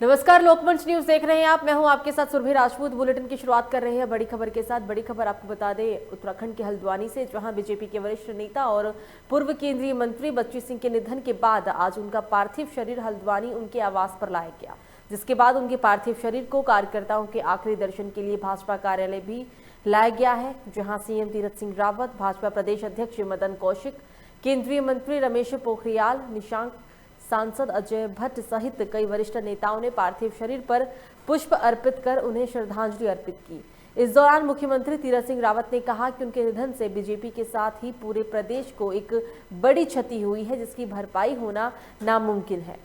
नमस्कार, लोकमंच न्यूज देख रहे हैं आप। मैं हूं आपके साथ सुरभि राजपूत। बुलेटिन की शुरुआत कर रहे हैं बड़ी खबर के साथ। बड़ी खबर आपको बता दें उत्तराखंड के हल्द्वानी से, जहां बीजेपी के वरिष्ठ नेता और पूर्व केंद्रीय मंत्री बच्चू सिंह के निधन के बाद आज उनका पार्थिव शरीर हल्द्वानी उनके आवास पर लाया गया, जिसके बाद उनके पार्थिव शरीर को कार्यकर्ताओं के आखिरी दर्शन के लिए भाजपा कार्यालय भी लाया गया है, जहां सीएम तीरथ सिंह रावत, भाजपा प्रदेश अध्यक्ष मदन कौशिक, केंद्रीय मंत्री रमेश पोखरियाल निशंक, सांसद अजय भट्ट सहित कई वरिष्ठ नेताओं ने पार्थिव शरीर पर पुष्प अर्पित कर उन्हें श्रद्धांजलि अर्पित की। इस दौरान मुख्यमंत्री तीरथ सिंह रावत ने कहा कि उनके निधन से बीजेपी के साथ ही पूरे प्रदेश को एक बड़ी क्षति हुई है, जिसकी भरपाई होना नामुमकिन है।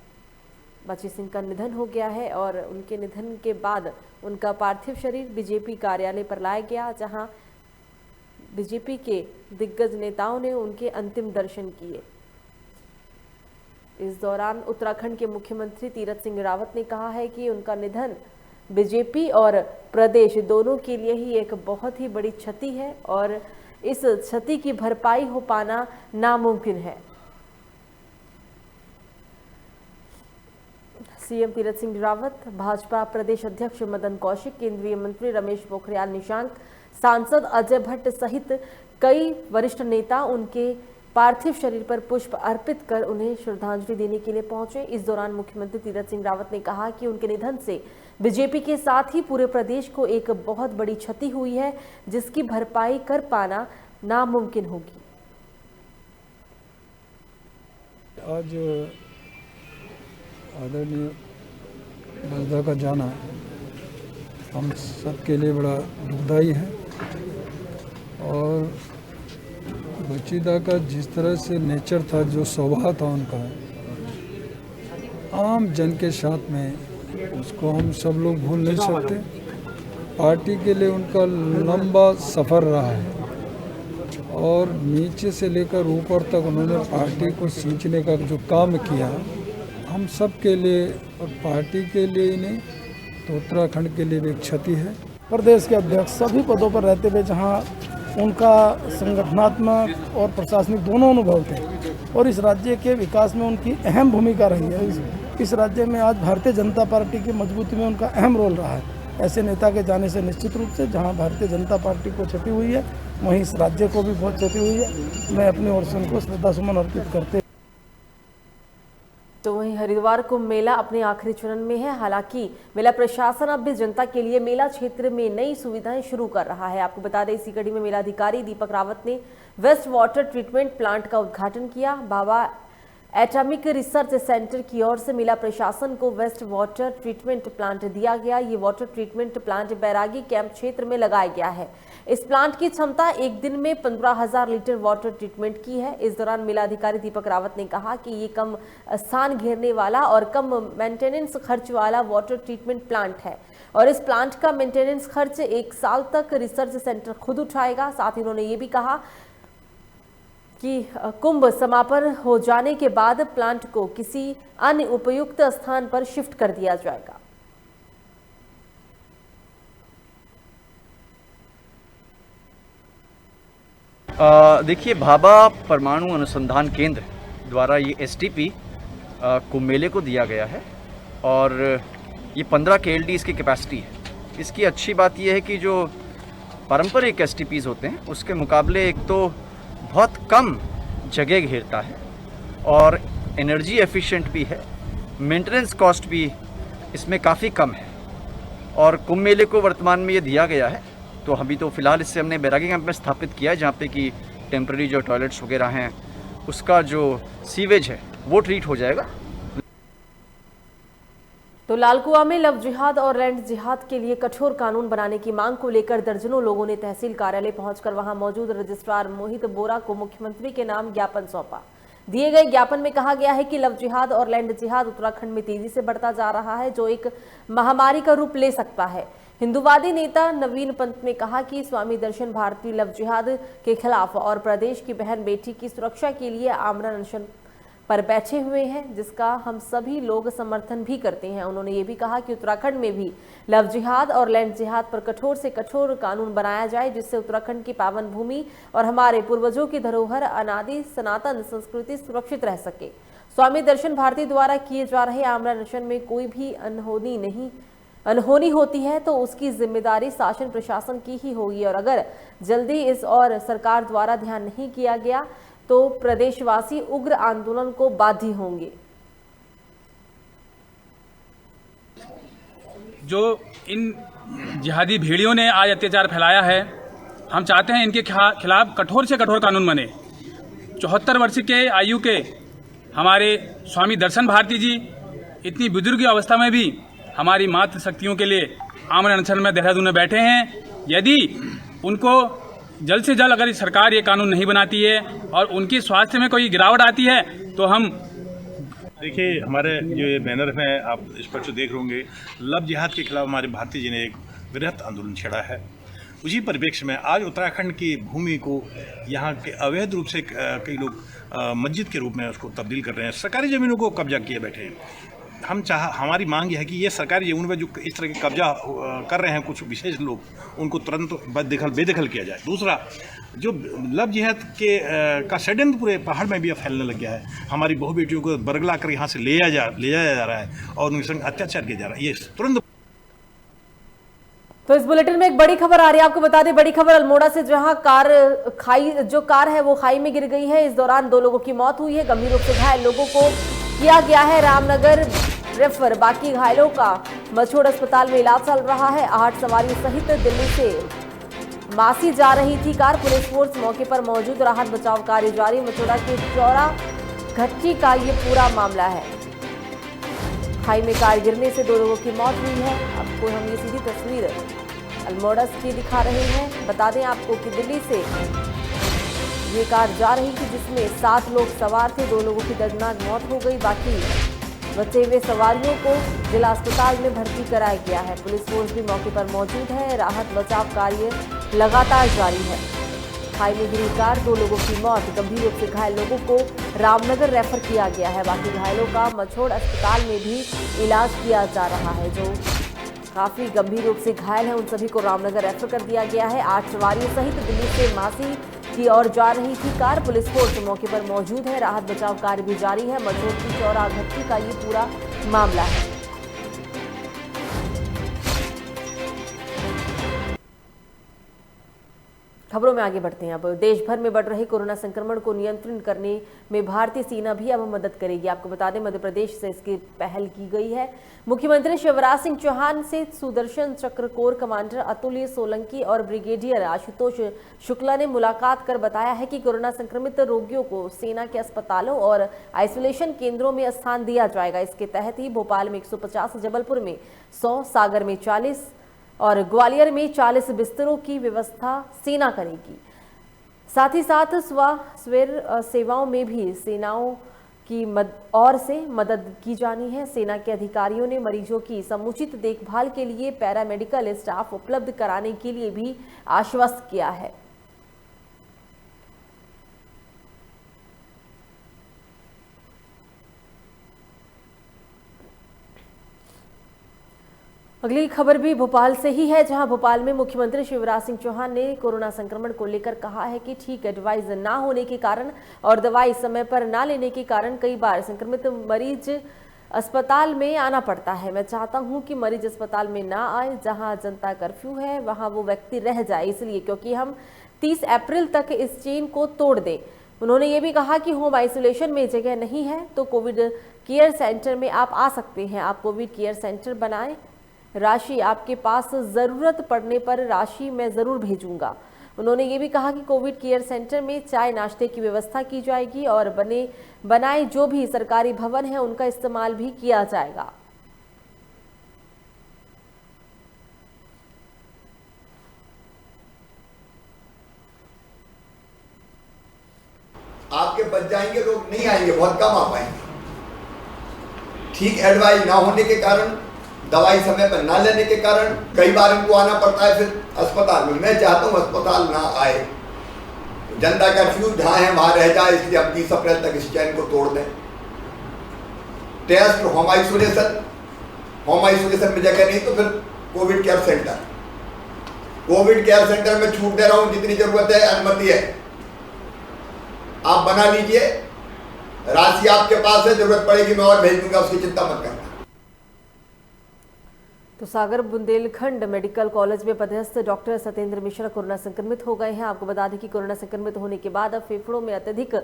बच्चू सिंह का निधन हो गया है और उनके निधन के बाद उनका पार्थिव शरीर बीजेपी कार्यालय पर लाया गया, जहां बीजेपी के दिग्गज नेताओं ने उनके अंतिम दर्शन किए। इस दौरान उत्तराखंड के मुख्यमंत्री तीरथ सिंह रावत ने कहा है कि उनका निधन बीजेपी और प्रदेश दोनों के लिए ही एक बहुत ही बड़ी क्षति है और इस क्षति की भरपाई हो पाना नामुमकिन है। सीएम तीरथ सिंह रावत, भाजपा प्रदेश अध्यक्ष मदन कौशिक, केंद्रीय मंत्री रमेश पोखरियाल निशंक, सांसद अजय भट्ट सहित कई वरिष्ठ नेता उनके पार्थिव शरीर पर पुष्प अर्पित कर उन्हें श्रद्धांजलि देने के लिए पहुंचे। इस दौरान मुख्यमंत्री तीरथ सिंह रावत ने कहा कि उनके निधन से बीजेपी के साथ ही पूरे प्रदेश को एक बहुत बड़ी क्षति हुई है, जिसकी भरपाई कर पाना नामुमकिन होगी। आज आदरणीय दादा का जाना हम सबके लिए बड़ा दुखदाई है और बच्चीदा का जिस तरह से नेचर था, जो स्वभाव था उनका आम जन के साथ में, उसको हम सब लोग भूल नहीं सकते। पार्टी के लिए उनका लंबा सफ़र रहा है और नीचे से लेकर ऊपर तक उन्होंने पार्टी को सींचने का जो काम किया, हम सब के लिए और पार्टी के लिए ही नहीं तो उत्तराखंड के लिए भी एक क्षति है। प्रदेश के अध्यक्ष सभी पदों पर रहते हुए जहां उनका संगठनात्मक और प्रशासनिक दोनों अनुभव थे और इस राज्य के विकास में उनकी अहम भूमिका रही है। इस राज्य में आज भारतीय जनता पार्टी की मजबूती में उनका अहम रोल रहा है। ऐसे नेता के जाने से निश्चित रूप से जहां भारतीय जनता पार्टी को क्षति हुई है, वहीं इस राज्य को भी बहुत क्षति हुई है। मैं अपनी ओर से उनको श्रद्धासुमन अर्पित करते। तो वहीं हरिद्वार कुंभ मेला अपने आखिरी चरण में है। हालांकि मेला प्रशासन अब भी जनता के लिए मेला क्षेत्र में नई सुविधाएं शुरू कर रहा है। आपको बता दें, इसी कड़ी में मेलाधिकारी दीपक रावत ने वेस्ट वाटर ट्रीटमेंट प्लांट का उद्घाटन किया। बाबा एटॉमिक रिसर्च सेंटर की ओर से मेला प्रशासन को वेस्ट वाटर ट्रीटमेंट प्लांट दिया गया। ये वाटर ट्रीटमेंट प्लांट बैरागी कैंप क्षेत्र में लगाया गया है। इस प्लांट की क्षमता एक दिन में 15,000 लीटर वाटर ट्रीटमेंट की है। इस दौरान मेलाधिकारी दीपक रावत ने कहा कि ये कम स्थान घेरने वाला और कम मेंटेनेंस खर्च वाला वाटर ट्रीटमेंट प्लांट है और इस प्लांट का मेंटेनेंस खर्च 1 साल तक रिसर्च सेंटर खुद उठाएगा। साथ ही उन्होंने ये भी कहा कि कुंभ समापन हो जाने के बाद प्लांट को किसी अन्य उपयुक्त स्थान पर शिफ्ट कर दिया जाएगा। देखिए, भाभा परमाणु अनुसंधान केंद्र द्वारा ये एसटीपी कुंभ मेले को दिया गया है और ये 15 KLD इसकी कैपेसिटी है। इसकी अच्छी बात ये है कि जो पारंपरिक एसटीपीज होते हैं उसके मुकाबले एक तो बहुत कम जगह घेरता है और एनर्जी एफिशिएंट भी है, मेंटेनेंस कॉस्ट भी इसमें काफ़ी कम है और कुंभ मेले को वर्तमान में ये दिया गया है। तो अभी तो फ़िलहाल इससे हमने बैरागी कैंप में स्थापित किया है, जहाँ पे कि टेम्प्रेरी जो टॉयलेट्स वगैरह हैं उसका जो सीवेज है वो ट्रीट हो जाएगा। तो लालकुआ में लव जिहाद और लैंड जिहाद के लिए कठोर कानून बनाने की मांग को लेकर दर्जनों लोगों ने तहसील कार्यालय पहुंचकर वहां मौजूद रजिस्ट्रार मोहित बोरा को मुख्यमंत्री के नाम ज्ञापन सौंपा। दिए गए ज्ञापन में कहा गया है कि लव जिहाद और लैंड जिहाद उत्तराखंड में तेजी से बढ़ता जा रहा है, जो एक महामारी का रूप ले सकता है। हिंदूवादी नेता नवीन पंत ने कहा कि स्वामी दर्शन भारती लव जिहाद के खिलाफ और प्रदेश की बहन बेटी की सुरक्षा के लिए आमरण अनशन पर बैठे हुए हैं, जिसका हम सभी लोग समर्थन भी करते हैं। उन्होंने ये भी कहा कि उत्तराखंड में भी लव जिहाद और लैंड जिहाद पर कठोर से कठोर कानून बनाया जाए, जिससे उत्तराखंड की पावन भूमि और हमारे पूर्वजों की धरोहर अनादि सनातन संस्कृति सुरक्षित रह सके। स्वामी दर्शन भारती द्वारा किए जा रहे आमरण अनशन में कोई भी अनहोनी होती है तो उसकी जिम्मेदारी शासन प्रशासन की ही होगी, और अगर जल्दी इस और सरकार द्वारा ध्यान नहीं किया गया तो प्रदेशवासी उग्र आंदोलन को बाध्य होंगे। जो इन जिहादी भेड़ियों ने आज अत्याचार फैलाया है, हम चाहते हैं इनके खिलाफ कठोर से कठोर कानून बने। 74 वर्ष के आयु के हमारे स्वामी दर्शन भारती जी इतनी बुजुर्ग अवस्था में भी हमारी मातृ शक्तियों के लिए आमरण अनशन में देहरादून में बैठे हैं। यदि उनको जल्द से जल्द अगर सरकार ये कानून नहीं बनाती है और उनकी स्वास्थ्य में कोई गिरावट आती है तो हम देखिए, हमारे जो ये बैनर में आप स्पष्ट देख रहे होंगे, लव जिहाद के खिलाफ हमारे भारतीय जी ने एक वृहत आंदोलन छेड़ा है। उसी परिप्रेक्ष्य में आज उत्तराखंड की भूमि को यहाँ के अवैध रूप से कई लोग मस्जिद के रूप में उसको तब्दील कर रहे हैं, सरकारी ज़मीनों को कब्जा किए बैठे हैं। हमारी मांग यह है कि ये सरकारी ज़मीनों में जो इस तरह के कब्जा कर रहे हैं कुछ विशेष लोग, उनको तुरंत बेदखल किया जाए। दूसरा, जो लव जिहाद का षड्यंत्र पूरे पहाड़ में भी अब फैलने लग गया है। हमारी बहू बेटियों को बरगला कर यहाँ से ले जाया जा रहा है और उनके संग अत्याचार किया जा रहा है। ये तुरंत। तो इस बुलेटिन में एक बड़ी खबर आ रही है, आपको बता दें, बड़ी खबर अल्मोड़ा से, जहां कार है वो खाई में गिर गई है। इस दौरान 2 लोगों की मौत हुई है। गंभीर रूप से घायल लोगों को किया गया है रामनगर रेफर। बाकी घायलों का मछोड़ अस्पताल में इलाज चल रहा है। 8 सवारियों सहित दिल्ली से मासी जा रही थी कार। पुलिस फोर्स मौके पर मौजूद, राहत बचाव कार्य जारी। मछोड़ा के चौरा घट्टी का ये पूरा मामला है। खाई में कार गिरने से 2 लोगों की मौत हुई है। आपको हम ये सीधी तस्वीर अल्मोड़ा की दिखा रहे हैं। बता दें आपको कि दिल्ली से ये कार जा रही थी जिसमें 7 लोग सवार थे। 2 लोगों की दर्दनाक मौत हो गई। बाकी बचे हुए सवारियों को जिला अस्पताल में भर्ती कराया गया है। पुलिस फोर्स भी मौके पर मौजूद है। राहत बचाव कार्य लगातार जारी है। खाई में गिरी कार, 2 लोगों की मौत। गंभीर रूप से घायल लोगों को रामनगर रेफर किया गया है। बाकी घायलों का मछोड़ अस्पताल में भी इलाज किया जा रहा है। जो काफी गंभीर रूप से घायल हैं उन सभी को रामनगर रेफर कर दिया गया है। 8 सवारियों सहित दिल्ली से मासी की ओर जा रही थी कार। पुलिस फोर्स मौके पर मौजूद है। राहत बचाव कार्य भी जारी है। मछोड़ की चौरा घट्टी का ये पूरा मामला है। खबरों में आगे बढ़ते हैं। अब देश भर में बढ़ रहे कोरोना संक्रमण को नियंत्रण करने में भारतीय सेना भी अब मदद करेगी। आपको बता दें, मध्य प्रदेश से इसकी पहल की गई है। मुख्यमंत्री शिवराज सिंह चौहान से सुदर्शन चक्र कोर कमांडर अतुल्य सोलंकी और ब्रिगेडियर आशुतोष शुक्ला ने मुलाकात कर बताया है कि कोरोना संक्रमित रोगियों को सेना के अस्पतालों और आइसोलेशन केंद्रों में स्थान दिया जाएगा। इसके तहत ही भोपाल में 150, जबलपुर में 100, सागर में 40 और ग्वालियर में 40 बिस्तरों की व्यवस्था सेना करेगी। साथ ही साथ स्वेर सेवाओं में भी सेनाओं की ओर से मदद की जानी है। सेना के अधिकारियों ने मरीजों की समुचित देखभाल के लिए पैरामेडिकल स्टाफ उपलब्ध कराने के लिए भी आश्वस्त किया है। अगली खबर भी भोपाल से ही है, जहां भोपाल में मुख्यमंत्री शिवराज सिंह चौहान ने कोरोना संक्रमण को लेकर कहा है कि ठीक एडवाइस ना होने के कारण और दवाई समय पर ना लेने के कारण कई बार संक्रमित मरीज अस्पताल में आना पड़ता है। मैं चाहता हूं कि मरीज अस्पताल में ना आए। जहां जनता कर्फ्यू है वहां वो व्यक्ति रह जाए, इसलिए क्योंकि हम 30 अप्रैल तक इस चेन को तोड़ दें। उन्होंने ये भी कहा कि होम आइसोलेशन में जगह नहीं है तो कोविड केयर सेंटर में आप आ सकते हैं। आप कोविड केयर सेंटर बनाएं। राशि आपके पास ज़रूरत पड़ने पर राशि मैं ज़रूर भेजूंगा। उन्होंने ये भी कहा कि कोविड केयर सेंटर में चाय नाश्ते की व्यवस्था की जाएगी और बनाए जो भी सरकारी भवन है उनका इस्तेमाल भी किया जाएगा। आपके बच जाएंगे, लोग नहीं आएंगे, बहुत कम आ पाएंगे। ठीक एडवाइस ना होने के कारण, दवाई समय पर ना लेने के कारण कई बार इनको आना पड़ता है फिर अस्पताल में। मैं चाहता हूँ अस्पताल ना आए, जनता कर्फ्यू जहाँ है वहाँ रह जाए, इसलिए हम 30 अप्रैल तक इस चैन को तोड़ दें। टेस्ट, होम आइसोलेशन में जगह नहीं तो फिर Covid care centre. Covid care centre में छूट दे रहा हूँ, जितनी जरूरत है अनुमति है आप बना लीजिए, राशि आपके पास है, जरूरत पड़ेगी मैं और भेज दूंगा, उसकी चिंता मत करना। तो सागर बुंदेलखंड मेडिकल कॉलेज में पदस्थ डॉक्टर सत्येंद्र मिश्रा कोरोना संक्रमित हो गए हैं। आपको बता दें कि कोरोना संक्रमित होने के बाद अब फेफड़ों में अत्यधिक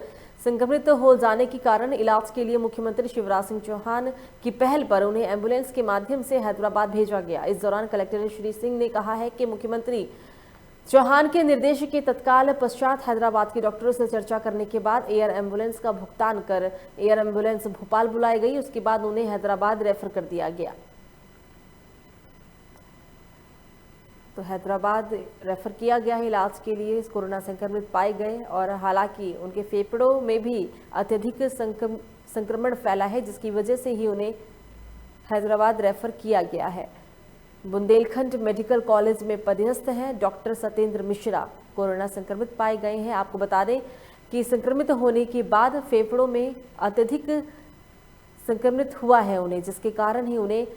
संक्रमित हो जाने के कारण इलाज के लिए मुख्यमंत्री शिवराज सिंह चौहान की पहल पर उन्हें एम्बुलेंस के माध्यम से हैदराबाद भेजा गया। इस दौरान कलेक्टर श्री सिंह ने कहा है कि मुख्यमंत्री चौहान के निर्देश के तत्काल पश्चात हैदराबाद के डॉक्टरों से चर्चा करने के बाद एयर एम्बुलेंस का भुगतान कर एयर एम्बुलेंस भोपाल बुलाई गई। उसके बाद उन्हें हैदराबाद रेफर कर दिया गया। तो हैदराबाद रेफर किया गया है इलाज के लिए। कोरोना संक्रमित पाए गए और हालांकि उनके फेफड़ों में भी अत्यधिक संक्रमण फैला है, जिसकी वजह से ही उन्हें हैदराबाद रेफर किया गया है। बुंदेलखंड मेडिकल कॉलेज में पदस्थ हैं डॉक्टर सत्येंद्र मिश्रा कोरोना संक्रमित पाए गए हैं। आपको बता दें कि संक्रमित होने के बाद फेफड़ों में अत्यधिक संक्रमित हुआ है उन्हें, जिसके कारण ही उन्हें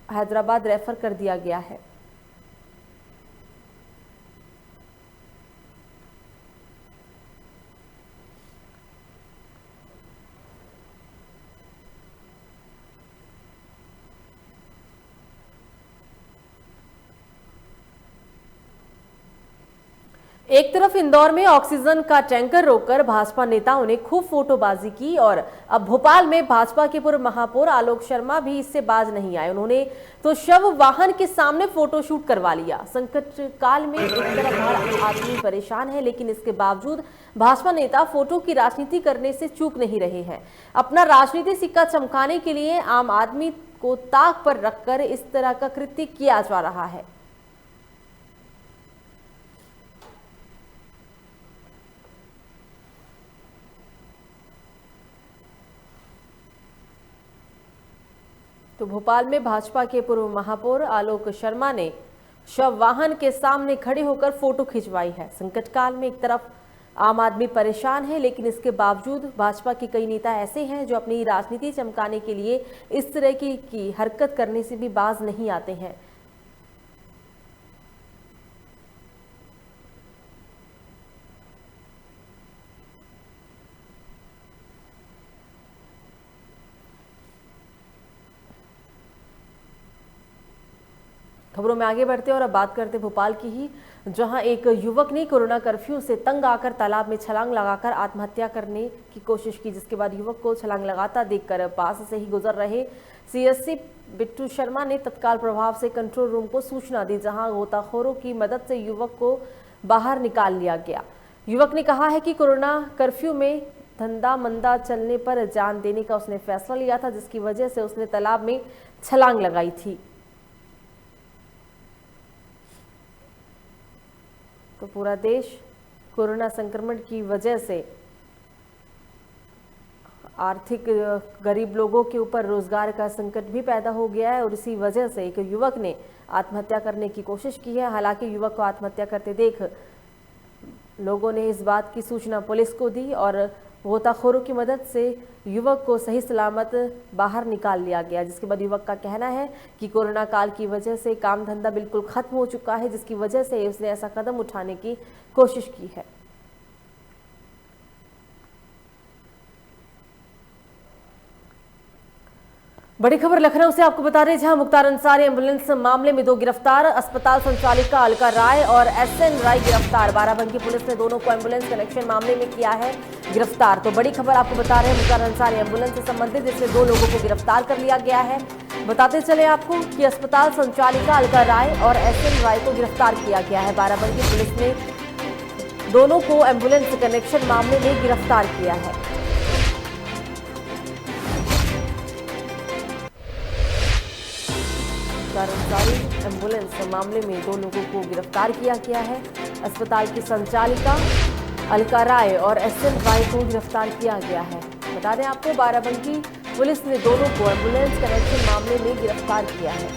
हैदराबाद रेफर कर दिया गया है। एक तरफ इंदौर में ऑक्सीजन का टैंकर रोककर भाजपा नेताओं ने खूब फोटोबाजी की और अब भोपाल में भाजपा के पूर्व महापौर आलोक शर्मा भी इससे बाज नहीं आए। उन्होंने तो शव वाहन के सामने फोटोशूट करवा लिया। संकट काल में एक तरफ हर आदमी परेशान है, लेकिन इसके बावजूद भाजपा नेता फोटो की राजनीति करने से चूक नहीं रहे हैं। अपना राजनीतिक सिक्का चमकाने के लिए आम आदमी को ताक पर रखकर इस तरह का कृत्य किया जा रहा है। तो भोपाल में भाजपा के पूर्व महापौर आलोक शर्मा ने शव वाहन के सामने खड़े होकर फोटो खिंचवाई है। संकट काल में एक तरफ आम आदमी परेशान है, लेकिन इसके बावजूद भाजपा के कई नेता ऐसे हैं जो अपनी राजनीति चमकाने के लिए इस तरह की हरकत करने से भी बाज नहीं आते हैं। खबरों में आगे बढ़ते और अब बात करते भोपाल की ही, जहां एक युवक ने कोरोना कर्फ्यू से तंग आकर तालाब में छलांग लगाकर आत्महत्या करने की कोशिश की, जिसके बाद युवक को छलांग लगाता देखकर पास से ही गुजर रहे सीएससी बिट्टू शर्मा ने तत्काल प्रभाव से कंट्रोल रूम को सूचना दी, जहां गोताखोरों की मदद से युवक को बाहर निकाल लिया गया। युवक ने कहा है कि कोरोना कर्फ्यू में धंधा मंदा चलने पर जान देने का उसने फैसला लिया था, जिसकी वजह से उसने तालाब में छलांग लगाई थी। तो पूरा देश कोरोना संक्रमण की वजह से आर्थिक गरीब लोगों के ऊपर रोजगार का संकट भी पैदा हो गया है और इसी वजह से एक युवक ने आत्महत्या करने की कोशिश की है। हालांकि युवक को आत्महत्या करते देख लोगों ने इस बात की सूचना पुलिस को दी और गोताखोरों की मदद से युवक को सही सलामत बाहर निकाल लिया गया, जिसके बाद युवक का कहना है कि कोरोना काल की वजह से काम धंधा बिल्कुल खत्म हो चुका है, जिसकी वजह से उसने ऐसा कदम उठाने की कोशिश की है। बड़ी खबर लखनऊ से आपको बता रहे, जहां मुख्तार अंसारी एम्बुलेंस मामले में 2 गिरफ्तार, अस्पताल संचालिका अलका राय और एसएन राय गिरफ्तार। बाराबंकी पुलिस ने दोनों को एम्बुलेंस कनेक्शन मामले में किया है गिरफ्तार। तो बड़ी खबर आपको बता रहे हैं मुख्तार अंसारी एम्बुलेंस से संबंधित, जिसमें 2 लोगों को गिरफ्तार कर लिया गया है। बताते चले आपको कि अस्पताल संचालिका अलका राय और एसएन राय को गिरफ्तार किया गया है। बाराबंकी पुलिस ने दोनों को एम्बुलेंस कनेक्शन मामले में गिरफ्तार किया है। अंसारी एम्बुलेंस मामले में 2 लोगों को गिरफ्तार किया गया है। अस्पताल की संचालिका अलका राय और एसएन राय को गिरफ्तार किया गया है। बता दें आपको, बाराबंकी पुलिस ने दोनों को एम्बुलेंस कनेक्शन मामले में गिरफ्तार किया है।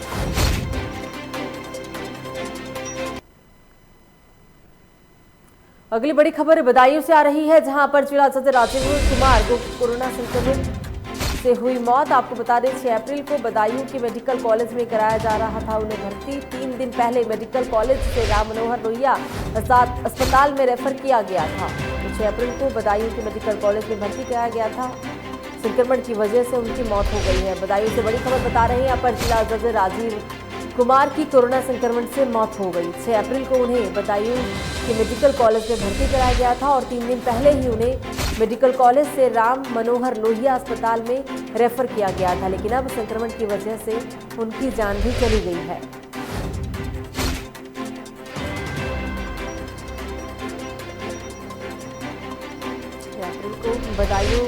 अगली बड़ी खबर बदायूं से आ रही है, जहां पर जिला जज राजेंद्र कुमार को कोरोना संक्रमित से हुई मौत। आपको बता दें 6 अप्रैल को बदायूं के मेडिकल कॉलेज में कराया जा रहा था उन्हें भर्ती। 3 दिन पहले मेडिकल कॉलेज से राम मनोहर लोहिया अस्पताल में रेफर किया गया था। 6 अप्रैल को बदायूं के मेडिकल कॉलेज में भर्ती कराया गया था। संक्रमण की वजह से उनकी मौत हो गई है। बदायूं से बड़ी खबर बता रहे हैं, अपर जिला जज राजीव कुमार की कोरोना संक्रमण से मौत हो गई। 6 अप्रैल को उन्हें बदायूं के मेडिकल कॉलेज में भर्ती कराया गया था और 3 दिन पहले ही उन्हें मेडिकल कॉलेज से राम मनोहर लोहिया अस्पताल में रेफर किया गया था, लेकिन अब संक्रमण की वजह से उनकी जान भी चली गई है। बदायूं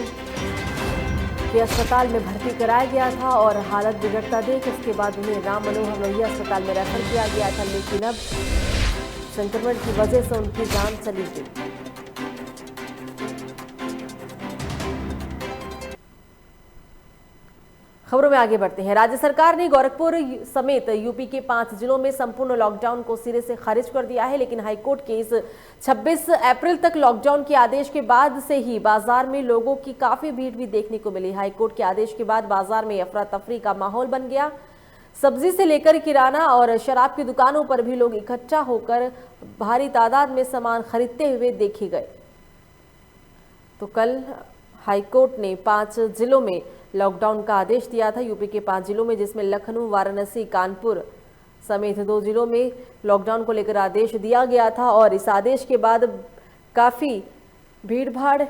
के अस्पताल में भर्ती कराया गया था और हालत बिगड़ता देख उसके बाद उन्हें राम मनोहर लोहिया अस्पताल में रेफर किया गया था, लेकिन अब संक्रमण की वजह से उनकी जान चली गई। खबरों में आगे बढ़ते हैं। राज्य सरकार ने गोरखपुर समेत यूपी के 5 जिलों में संपूर्ण लॉकडाउन को सिरे से खारिज कर दिया है, लेकिन हाईकोर्ट के इस 26 अप्रैल तक लॉकडाउन के आदेश के बाद से ही बाजार में लोगों की काफी भीड़ भी देखने को मिली। हाईकोर्ट के आदेश के बाद बाजार में अफरा तफरी का माहौल बन गया। सब्जी से लेकर किराना और शराब की दुकानों पर भी लोग इकट्ठा होकर भारी तादाद में सामान खरीदते हुए देखे गए। तो कल हाईकोर्ट ने 5 जिलों में लॉकडाउन का आदेश दिया था। यूपी के 5 जिलों में, जिसमें लखनऊ, वाराणसी, कानपुर समेत 2 जिलों में लॉकडाउन को लेकर आदेश दिया गया था और इस आदेश के बाद काफ़ी भीड़भाड़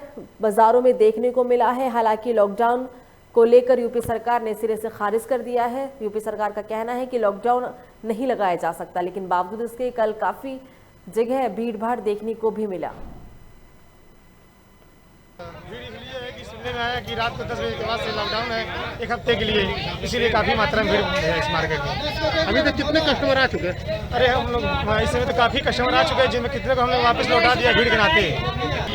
बाजारों में देखने को मिला है। हालांकि लॉकडाउन को लेकर यूपी सरकार ने सिरे से खारिज कर दिया है। यूपी सरकार का कहना है कि लॉकडाउन नहीं लगाया जा सकता, लेकिन बावजूद इसके कल काफ़ी जगह भीड़भाड़ देखने को भी मिला। भीड़ इसलिए है कि सुनने में आया कि रात को 10 बजे के बाद से लॉकडाउन है 1 हफ्ते के लिए, इसीलिए काफ़ी मात्रा में भीड़ है इस मार्केट में। अभी तक कितने कस्टमर आ चुके हैं? अरे हम लोग इस समय तो काफ़ी कस्टमर आ चुके हैं, जिनमें कितने को हमने वापस लौटा दिया भीड़ के नाते।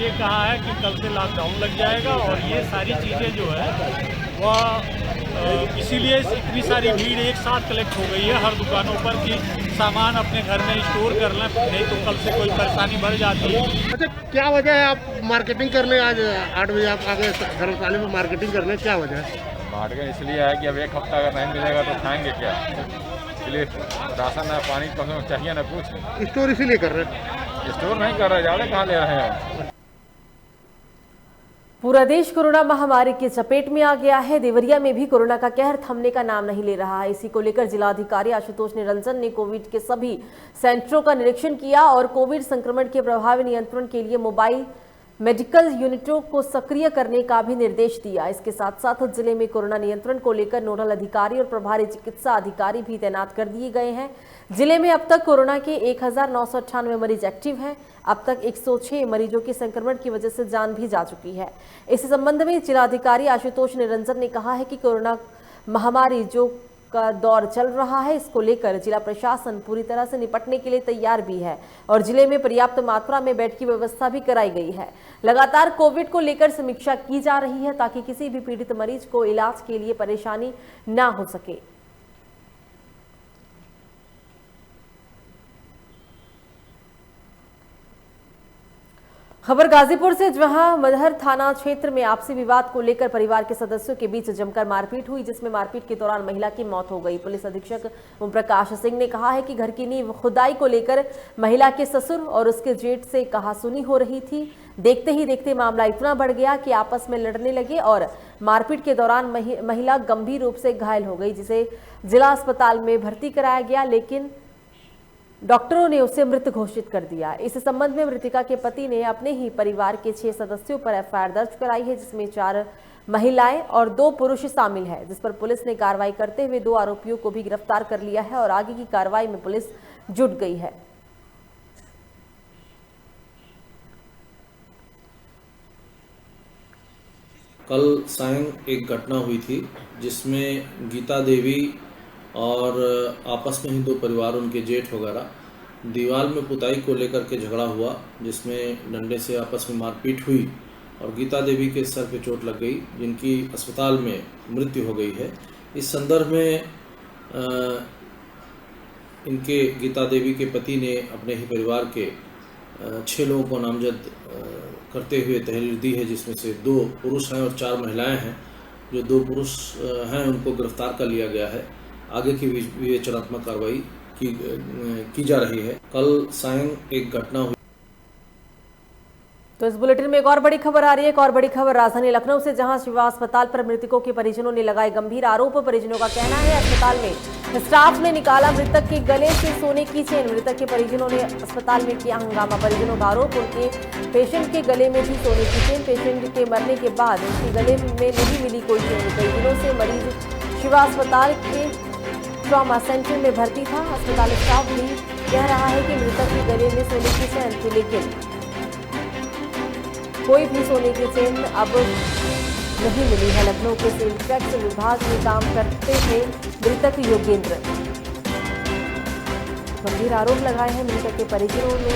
ये कहा है कि कल से लॉकडाउन लग जाएगा और ये सारी चीज़ें जो है वह इसीलिए इतनी सारी भीड़ एक साथ कलेक्ट हो गई है हर दुकानों पर कि सामान अपने घर में स्टोर कर लें, नहीं तो कल से कोई परेशानी बढ़ जाती है। अच्छा, क्या वजह है आप मार्केटिंग करने आज 8 बजे आप आगे धर्मशाला में मार्केटिंग करने, क्या वजह है? मार्केट इसलिए है कि अब 1 हफ्ता अगर नहीं मिलेगा तो खाएंगे क्या, इसलिए राशन है, पानी तो चाहिए ना कुछ। स्टोर इसीलिए कर रहे हैं? स्टोर नहीं कर रहे, ज़्यादा कहाँ ले रहे हैं। पूरा देश कोरोना महामारी की चपेट में आ गया है। देवरिया में भी कोरोना का कहर थमने का नाम नहीं ले रहा है। इसी को लेकर जिलाधिकारी आशुतोष निरंजन ने कोविड के सभी सेंटरों का निरीक्षण किया और कोविड संक्रमण के प्रभावी नियंत्रण के लिए मोबाइल मेडिकल यूनिटों को सक्रिय करने का भी निर्देश दिया। इसके साथ साथ जिले में कोरोना नियंत्रण को लेकर नोडल अधिकारी और प्रभारी चिकित्सा अधिकारी भी तैनात कर दिए गए हैं। जिले में अब तक कोरोना के 1998 मरीज एक्टिव हैं। अब तक 106 मरीजों की संक्रमण की वजह से जान भी जा चुकी है। इस संबंध में जिलाधिकारी आशुतोष निरंजन ने कहा है कि कोरोना महामारी जो का दौर चल रहा है, इसको लेकर जिला प्रशासन पूरी तरह से निपटने के लिए तैयार भी है और जिले में पर्याप्त मात्रा में बेड की व्यवस्था भी कराई गई है। लगातार कोविड को लेकर समीक्षा की जा रही है ताकि किसी भी पीड़ित मरीज को इलाज के लिए परेशानी ना हो सके। खबर गाजीपुर से, जहां मदहर थाना क्षेत्र में आपसी विवाद को लेकर परिवार के सदस्यों के बीच जमकर मारपीट हुई, जिसमें मारपीट के दौरान महिला की मौत हो गई। पुलिस अधीक्षक ओम प्रकाश सिंह ने कहा है कि घर की नींव खुदाई को लेकर महिला के ससुर और उसके जेठ से कहासुनी हो रही थी। देखते ही देखते मामला इतना बढ़ गया कि आपस में लड़ने लगे और मारपीट के दौरान महिला गंभीर रूप से घायल हो गई, जिसे जिला अस्पताल में भर्ती कराया गया, लेकिन डॉक्टरों ने उसे मृत घोषित कर दिया। इस संबंध में मृतिका के पति ने अपने ही परिवार के 6 सदस्यों पर एफआईआर दर्ज कराई है, जिसमें 4 महिलाएं और 2 पुरुष शामिल हैं, जिस पर पुलिस ने कार्रवाई करते हुए 2 आरोपियों को भी गिरफ्तार कर लिया है और आगे की कार्रवाई में पुलिस जुट गई है। कल सायं एक घटना हुई थी जिसमें गीता देवी और आपस में ही 2 परिवार, उनके जेठ वगैरह, दीवार में पुताई को लेकर के झगड़ा हुआ, जिसमें डंडे से आपस में मारपीट हुई और गीता देवी के सर पे चोट लग गई, जिनकी अस्पताल में मृत्यु हो गई है। इस संदर्भ में इनके गीता देवी के पति ने अपने ही परिवार के 6 लोगों को नामजद करते हुए तहरीर दी है, जिसमें से 2 पुरुष हैं और 4 महिलाएं हैं। जो 2 पुरुष हैं उनको गिरफ्तार कर लिया गया है। आगे की विवेचनात्मक कार्रवाई की जा रही है। कल सायं एक घटना हुई। तो इस बुलेटिन में एक और बड़ी खबर आ रही है। एक और बड़ी खबर राजधानी लखनऊ से, जहां शिवा अस्पताल पर मृतकों के परिजनों ने लगाए गंभीर आरोप। परिजनों का कहना है अस्पताल में स्टाफ ने निकाला मृतक के गले से सोने की चेन। मृतक के परिजनों ने अस्पताल में किया हंगामा। परिजनों का आरोप, उनके पेशेंट के गले में थी सोने की चेन। पेशेंट के मरने के बाद उनके गले में नहीं मिली कोई चेन। कई दिनों से मरीज शिवा अस्पताल के ट्रॉमा सेंटर में भर्ती था। अस्पताल स्टाफ भी कह रहा है कि मृतक के गले में सोने की चेन थी, लेकिन कोई भी सोने की चेन अब नहीं मिली है। लखनऊ के सेल टैक्स विभाग में काम करते थे मृतक योगेंद्र। गंभीर आरोप लगाए हैं मृतक के परिजनों ने।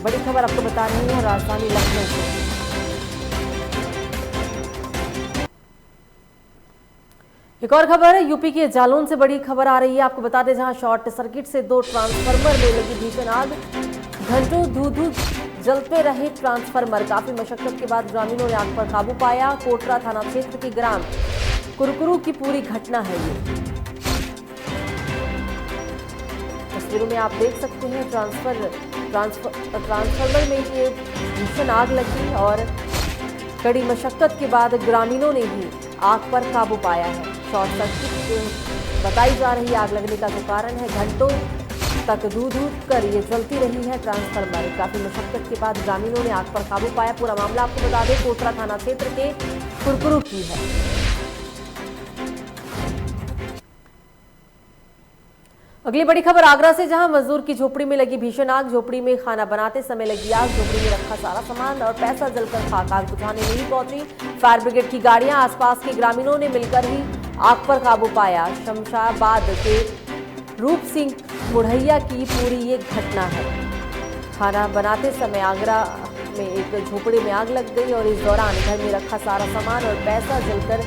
बड़ी खबर आपको बता रही है राजधानी लखनऊ से। एक और खबर है यूपी के जालौन से बड़ी खबर आ रही है। आपको बता दें, जहां शॉर्ट सर्किट से 2 ट्रांसफार्मर में लगी भीषण आग। घंटों धू जलते रहे ट्रांसफार्मर। काफी मशक्कत के बाद ग्रामीणों ने आग पर काबू पाया। कोटरा थाना क्षेत्र के ग्राम कुरकुरू की पूरी घटना है ये। तस्वीरों में आप देख सकते हैं ट्रांसफार्मर में ये भीषण आग लगी और कड़ी मशक्कत के बाद ग्रामीणों ने ही आग पर काबू पाया है। शॉर्ट सर्किट बताई जा रही आग लगने का जो कारण है। घंटों तक दूध कर ये जलती रही है ट्रांसफार्मर। काफी मशक्कत के बाद ग्रामीणों ने आग पर काबू पाया। पूरा मामला आपको बता दें कोटरा थाना क्षेत्र के कुरकुरू की है। अगली बड़ी खबर आगरा से, जहां मजदूर की झोपड़ी में लगी भीषण आग। झोपड़ी में खाना बनाते समय लगी आग। झोपड़ी में रखा सारा सामान और पैसा जलकर खाक। आग बुझाने नहीं पहुंची फायर ब्रिगेड की गाड़ियां। आसपास के ग्रामीणों ने मिलकर ही आग पर काबू पाया। शमशाबाद के रूप सिंह मुढ़ैया की पूरी ये घटना है। खाना बनाते समय आगरा में एक झोपड़ी में आग लग गई और इस दौरान घर में रखा सारा सामान और पैसा जलकर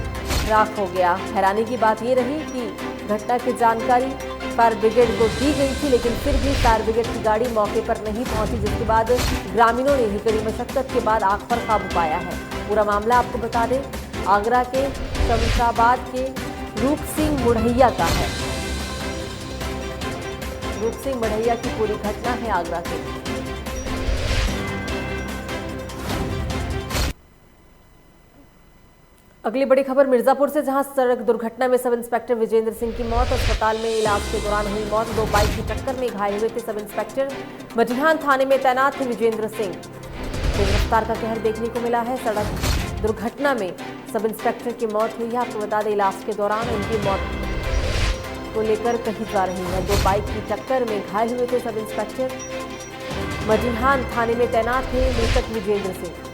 राख हो गया। हैरानी की बात ये रही कि घटना की जानकारी फायर ब्रिगेड को दी गई थी, लेकिन फिर भी फायर ब्रिगेड की गाड़ी मौके पर नहीं पहुंची, जिसके बाद ग्रामीणों ने ही कड़ी मशक्कत के बाद आग पर काबू पाया है। पूरा मामला आपको बता दें आगरा के शमशाबाद के रूप सिंह मुढ़ैया का है। रूप सिंह मुढ़ैया की पूरी घटना है आगरा की। अगली बड़ी खबर मिर्जापुर से, जहां सड़क दुर्घटना में सब इंस्पेक्टर विजेंद्र सिंह की मौत। अस्पताल में इलाज के दौरान हुई मौत। 2 बाइक की टक्कर में घायल हुए थे सब इंस्पेक्टर। मटिहान थाने में तैनात थे विजेंद्र सिंह। तेज रफ्तार का कहर देखने को मिला है। सड़क दुर्घटना में सब इंस्पेक्टर की मौत हुई है। आपको बता दें इलाज के दौरान उनकी मौत को लेकर कही जा रही है। 2 बाइक की टक्कर में घायल हुए थे सब इंस्पेक्टर। मटिहान थाने में तैनात थे मृतक विजेंद्र सिंह।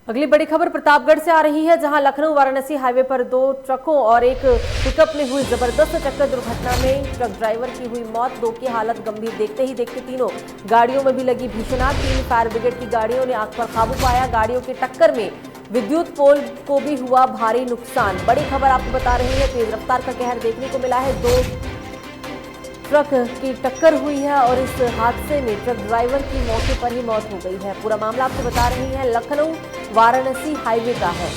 अगली बड़ी खबर प्रतापगढ़ से आ रही है, जहां लखनऊ वाराणसी हाईवे पर 2 ट्रकों और एक पिकअप में हुई जबरदस्त टक्कर। दुर्घटना में ट्रक ड्राइवर की हुई मौत। 2 की हालत गंभीर। देखते ही देखते तीनों गाड़ियों में भी लगी भीषण आग। 3 फायर ब्रिगेड की गाड़ियों ने आग पर काबू पाया। गाड़ियों की टक्कर में विद्युत पोल को भी हुआ भारी नुकसान। बड़ी खबर आपको बता रही है तेज रफ्तार का कहर देखने को मिला है। 2 ट्रक की टक्कर हुई है और इस हादसे में ट्रक ड्राइवर की मौके पर ही मौत हो गई है। पूरा मामला आपको बता रही है लखनऊ वाराणसी हाईवे का है,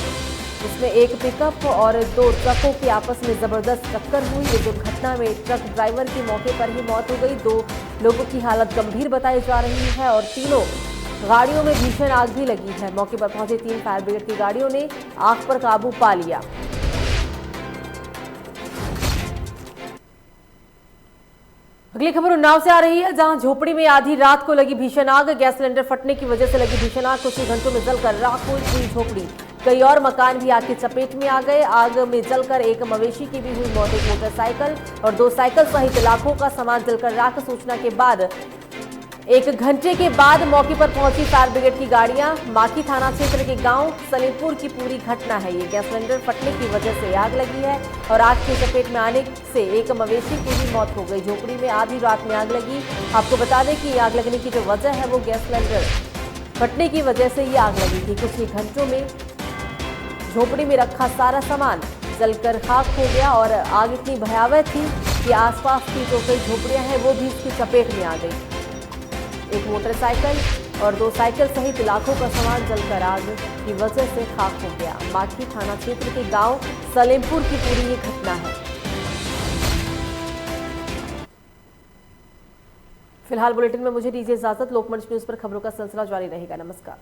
जिसमें एक पिकअप और 2 ट्रकों की आपस में जबरदस्त टक्कर हुई। इस दुर्घटना में ट्रक ड्राइवर की मौके पर ही मौत हो गई। 2 लोगों की हालत गंभीर बताई जा रही है और तीनों गाड़ियों में भीषण आग भी लगी है। मौके पर पहुंचे 3 फायर ब्रिगेड की गाड़ियों ने आग पर काबू पा लिया। अगली खबर उन्नाव से आ रही है, जहां झोपड़ी में आधी रात को लगी भीषण आग। गैस सिलेंडर फटने की वजह से लगी भीषण आग। कुछ ही घंटों में जलकर राख हुई पूरी झोपड़ी। कई और मकान भी आग की चपेट में आ गए। आग में जलकर एक मवेशी की भी हुई मौत। एक मोटरसाइकिल और 2 साइकिल सहित लाखों का सामान जलकर राख। सूचना के बाद 1 घंटे के बाद मौके पर पहुंची फायर ब्रिगेड की गाड़ियां। माखी थाना क्षेत्र के गांव सलीमपुर की पूरी घटना है ये। गैस सिलेंडर फटने की वजह से आग लगी है और आग की चपेट में आने से एक मवेशी की भी मौत हो गई। झोपड़ी में आधी रात में आग लगी। आपको बता दें कि आग लगने की जो वजह है वो गैस सिलेंडर फटने की वजह से ये आग लगी थी। कुछ ही घंटों में झोपड़ी में रखा सारा सामान जलकर खाक हो गया और आग इतनी भयावह थी कि आसपास की जो कई झोपड़ियां हैं वो भी इसकी चपेट में आ गई। एक मोटरसाइकिल और 2 साइकिल सहित लाखों का सामान जलकर आग की वजह से खाक हो गया। माठी थाना क्षेत्र के गांव सलेमपुर की पूरी ये घटना है। फिलहाल बुलेटिन में मुझे दीजिए इजाजत। लोकमंच न्यूज पर खबरों का सिलसिला जारी रहेगा। नमस्कार।